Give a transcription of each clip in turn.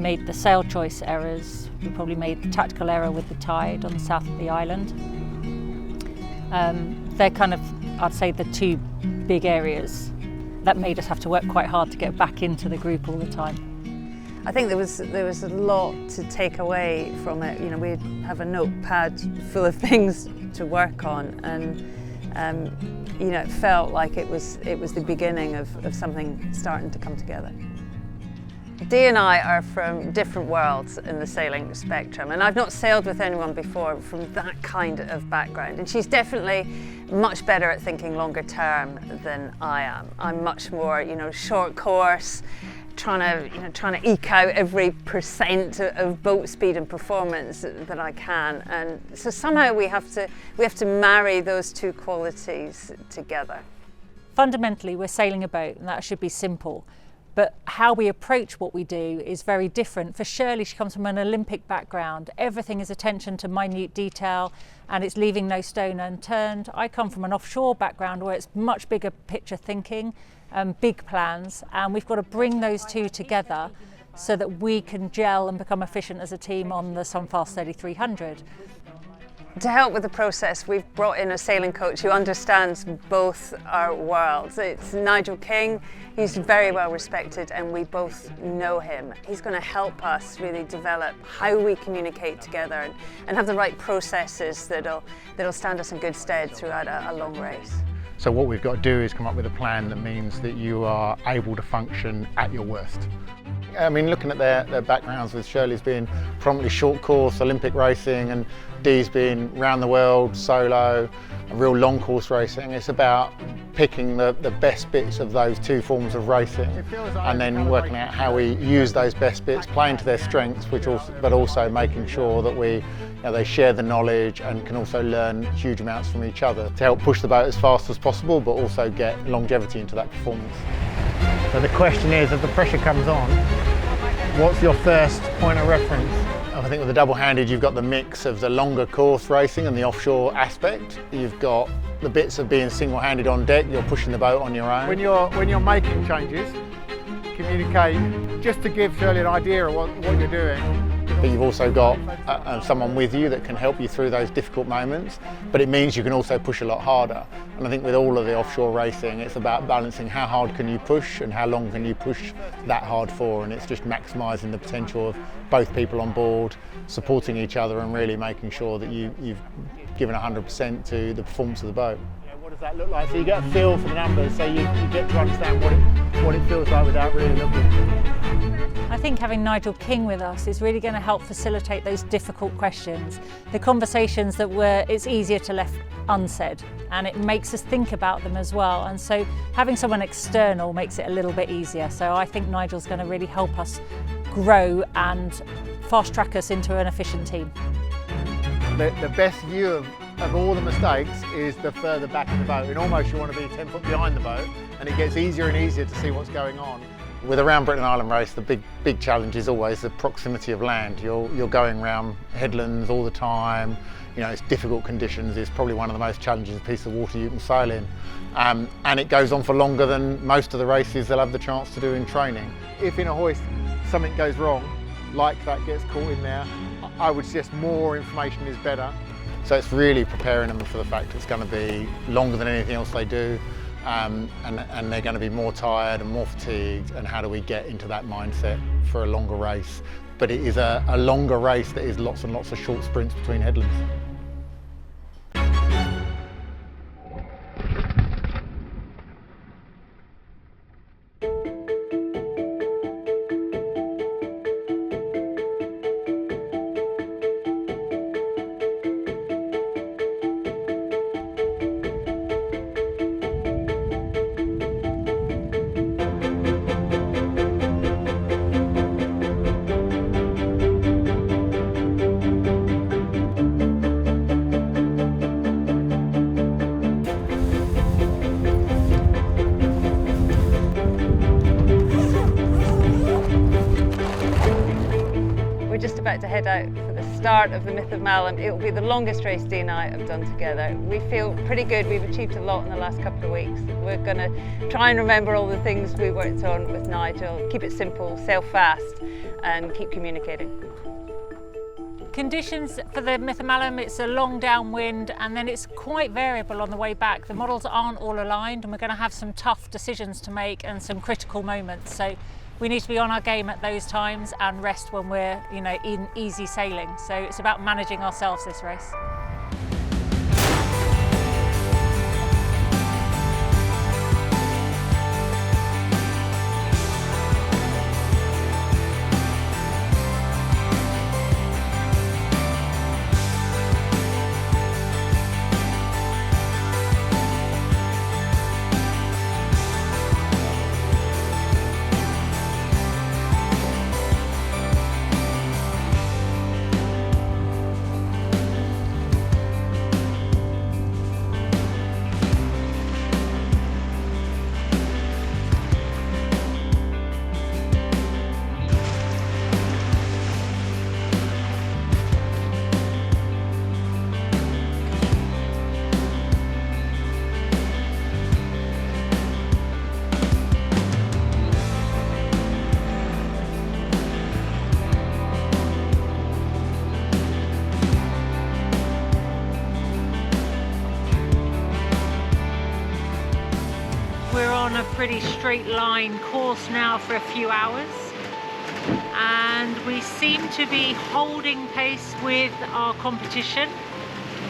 made the sail choice errors. We probably made the tactical error with the tide on the south of the island. They're kind of, I'd say, the two big areas that made us have to work quite hard to get back into the group all the time. I think there was a lot to take away from it. You know, we have a notepad full of things to work on, and you know, it felt like it was the beginning of something starting to come together. Dee and I are from different worlds in the sailing spectrum, and I've not sailed with anyone before from that kind of background, and she's definitely much better at thinking longer term than I am. I'm much more, you know, short course, trying to eke out every percent of boat speed and performance that I can, and so somehow we have to marry those two qualities together. Fundamentally, we're sailing a boat, and that should be simple. But how we approach what we do is very different. For Shirley, she comes from an Olympic background. Everything is attention to minute detail, and it's leaving no stone unturned. I come from an offshore background where it's much bigger picture thinking, big plans, and we've got to bring those two together so that we can gel and become efficient as a team on the Sunfast 3300. To help with the process, we've brought in a sailing coach who understands both our worlds. It's Nigel King. He's very well respected, and we both know him. He's going to help us really develop how we communicate together and have the right processes that'll stand us in good stead throughout a long race. So what we've got to do is come up with a plan that means that you are able to function at your worst. I mean, looking at their backgrounds, with Shirley's being prominently short course Olympic racing and Dee's being round the world solo, real long course racing, it's about picking the best bits of those two forms of racing and then working out how we use those best bits, playing to their strengths, but also making sure that they share the knowledge and can also learn huge amounts from each other to help push the boat as fast as possible, but also get longevity into that performance. So the question is, as the pressure comes on, what's your first point of reference? I think with the double-handed, you've got the mix of the longer course racing and the offshore aspect. You've got the bits of being single-handed on deck, you're pushing the boat on your own. When you're making changes, communicate just to give Shirley an idea of what you're doing. But you've also got someone with you that can help you through those difficult moments, but it means you can also push a lot harder. And I think with all of the offshore racing, it's about balancing how hard can you push and how long can you push that hard for, and it's just maximising the potential of both people on board, supporting each other and really making sure that you've given 100% to the performance of the boat. What does that look like? So you get a feel for the numbers, so you get to understand what it feels like without really looking. I think having Nigel King with us is really going to help facilitate those difficult questions, the conversations that it's easier to left unsaid, and it makes us think about them as well. And so having someone external makes it a little bit easier. So I think Nigel's going to really help us grow and fast track us into an efficient team. The best view of all the mistakes is the further back of the boat, and almost you want to be 10 foot behind the boat, and it gets easier and easier to see what's going on. With a round Britain Island race, the big challenge is always the proximity of land. You're going around headlands all the time. You know, it's difficult conditions. It's probably one of the most challenging pieces of water you can sail in, and it goes on for longer than most of the races they'll have the chance to do in training. If in a hoist something goes wrong, like that gets caught in there, I would suggest more information is better. So it's really preparing them for the fact it's going to be longer than anything else they do, and they're going to be more tired and more fatigued, and how do we get into that mindset for a longer race. But it is a longer race that is lots and lots of short sprints between headlands. We're just about to head out for the start of the Myth of Malham. It will be the longest race Dee and I have done together. We feel pretty good. We've achieved a lot in the last couple of weeks. We're going to try and remember all the things we worked on with Nigel. Keep it simple, sail fast, and keep communicating. Conditions for the Myth of Malham, it's a long downwind and then it's quite variable on the way back. The models aren't all aligned and we're going to have some tough decisions to make and some critical moments. So we need to be on our game at those times and rest when we're, in easy sailing. So it's about managing ourselves this race. We're on a pretty straight line course now for a few hours and we seem to be holding pace with our competition.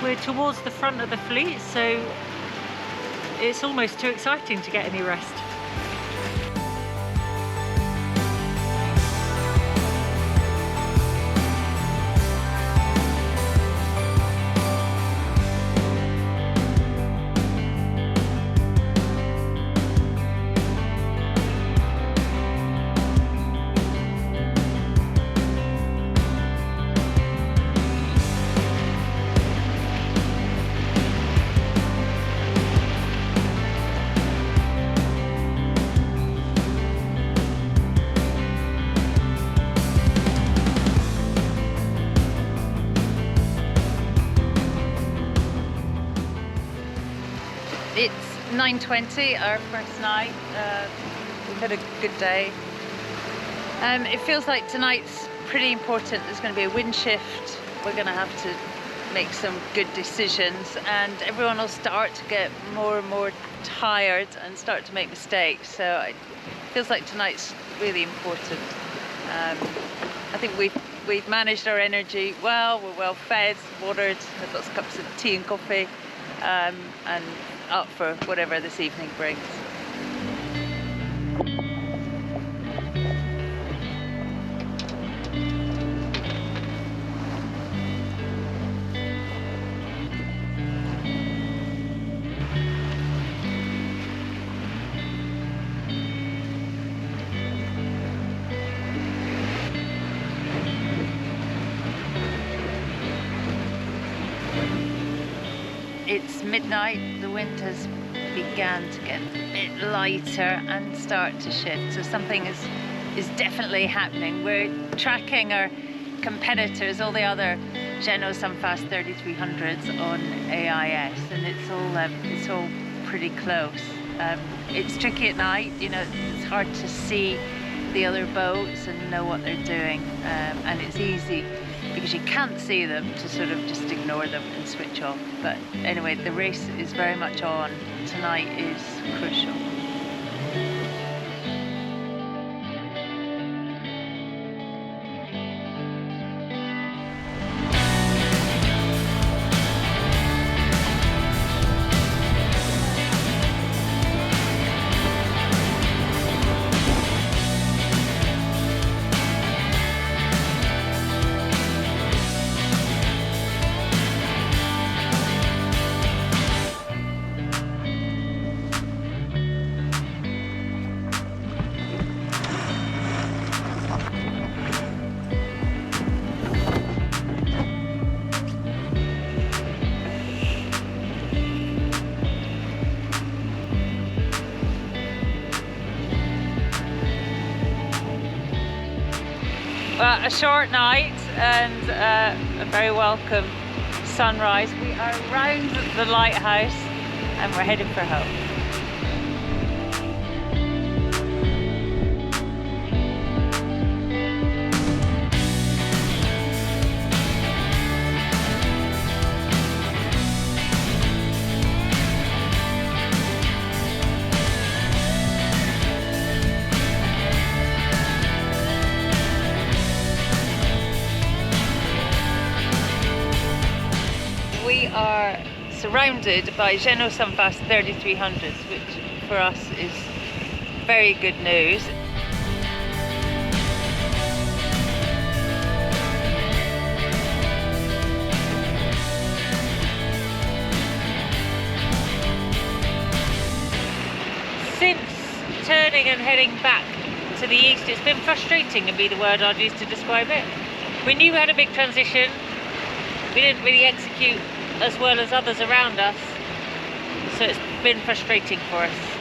We're towards the front of the fleet, so it's almost too exciting to get any rest. It's 9:20, our first night. We've had a good day. It feels like tonight's pretty important. There's going to be a wind shift. We're going to have to make some good decisions and everyone will start to get more and more tired and start to make mistakes. So it feels like tonight's really important. I think we've managed our energy well. We're well fed, watered, had lots of cups of tea and coffee, and up for whatever this evening brings. It's midnight, the wind has began to get a bit lighter and start to shift, so something is definitely happening. We're tracking our competitors, all the other Jeanneau Sunfast 3300s on AIS, and it's all pretty close. It's tricky at night, it's hard to see the other boats and know what they're doing, and it's easy because you can't see them to sort of just ignore them and switch off. But anyway, the race is very much on. Tonight is crucial. Well, a short night, and a very welcome sunrise. We are around the lighthouse and we're heading for home. We are surrounded by Jeanneau Sunfast 3300s, which for us is very good news. Since turning and heading back to the east, it's been frustrating would be the word I'd use to describe it. We knew we had a big transition. We didn't really execute as well as others around us, so it's been frustrating for us.